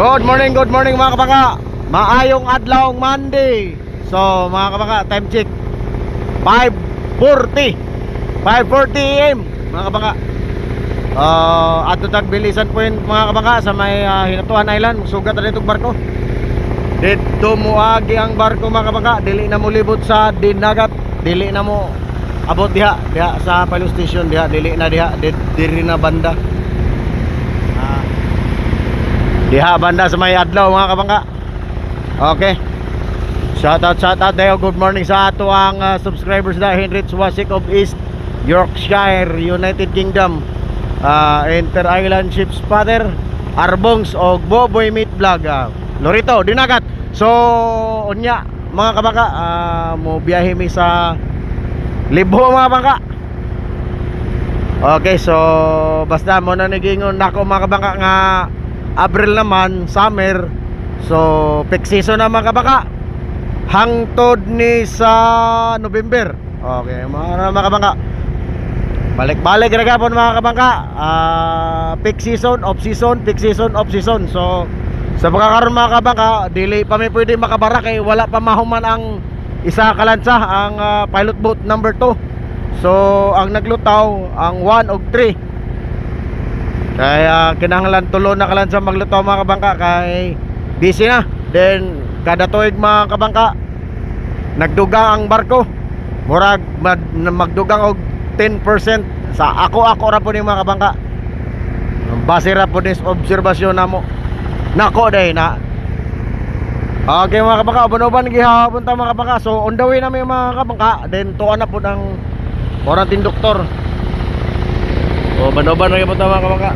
Good morning mga kabaka. Maayong adlaw Monday. So mga kabaka, time check 5:40 AM mga kabaka. Ato tag Bilisan Point mga kabaka sa may Hinatuan Island. Sugat na itong barko. Dito muagi ang barko mga kabaka. Dili na mo libot sa dinagat. Dili na mo abot diha sa Palo Station diha. Dili na diha. Diri na banda. Diha banda sa may adlaw mga kabangka. Okay. Shout out dayo. Good morning sa ato ang subscribers da Henrich Wasik of East Yorkshire, United Kingdom. Inter-Island Ship Spotter, Arbongs og Boboy Meat Vlog. Lorito, dinagat. So unya mga kabangka, mo biyahe mi sa Libo mga kabangka. Okay, so basta mo na nagingon nako mga kabangka nga April naman, summer. So peak season na mga kabaka. Hangtod ni sa November. Okay, mga kabaka. Balik-balik ra gapon mga kabaka. Peak season, off season, peak season, off season. So sa pagkakaroon mga kabaka, dili pa may pwede makabara kay wala pa mahuman ang isa kalansa, ang pilot boat number 2. So ang naglutaw ang 1 ug 3. Kaya kinahanglan tulo na kalan sa maglutaw mga kabangka kay busy na. Then kada tuig mga kabangka nagdugang ang barko. Murag magdugang og 10% sa ako ra po ni mga kabangka. Base ra po ni obserbasyon namo. Nako day na. Okay mga kabangka, uban-uban gihapon ta mga kabangka. So on the way na may mga kabangka. Then tuwa na po ng quarantine doktor. O banoban na yung mga kabangka.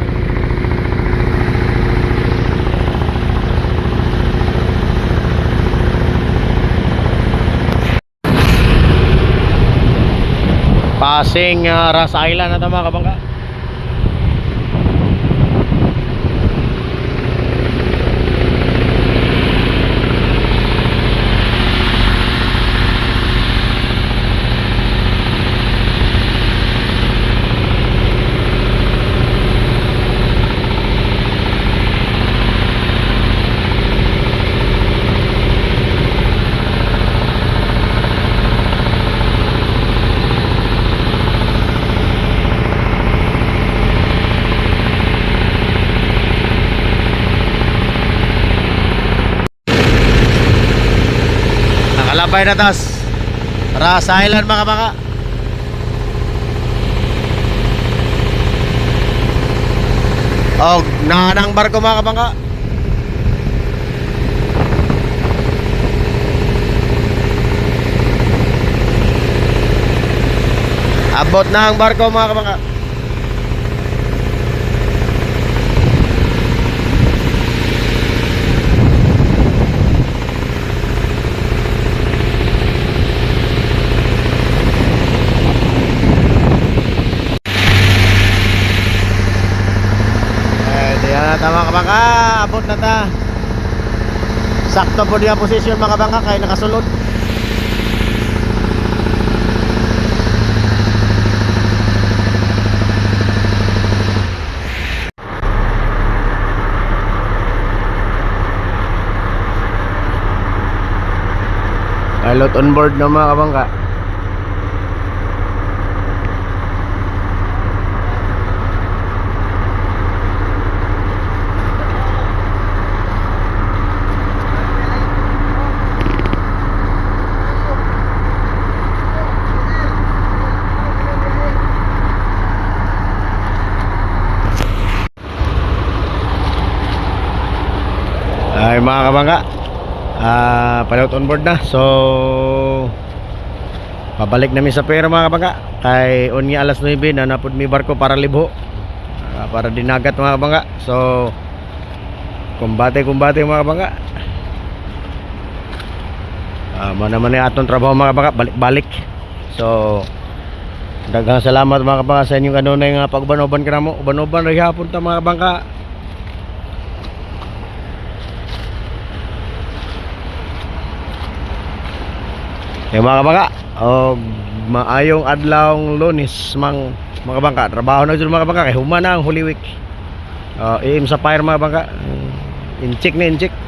Passing Ras Island na ito mga kabangka. Nakalabay na tas Ras Island mga kabangka. Og nanang barko mga kabangka. Abot na ang barko mga kabangka. Tama kabangka, abot na ta. Sakto po diya posisyon mga kabangka kay nakasulod. Pilot on board na mga kabangka. Ay mga kabangka, pilot on board na. So pabalik namin sa pera mga kabangka. Kay unya alas 9 na napod mi barko para Libho, para dinagat mga kabangka. So kumbate mga kabangka. Naman yung atong trabaho mga kabangka, balik-balik. So daghang salamat mga kabangka sa inyong kanunay nga pagban-uban ka namo. Uban-uban ray hapon ta mga kabangka. Mga kabangka, maayong adlawng Lunes mga kabangka. Trabaho na dyan mga kabangka kay human na ang Holy Week. Aim sa fire mga kabangka. Incheck na incheck.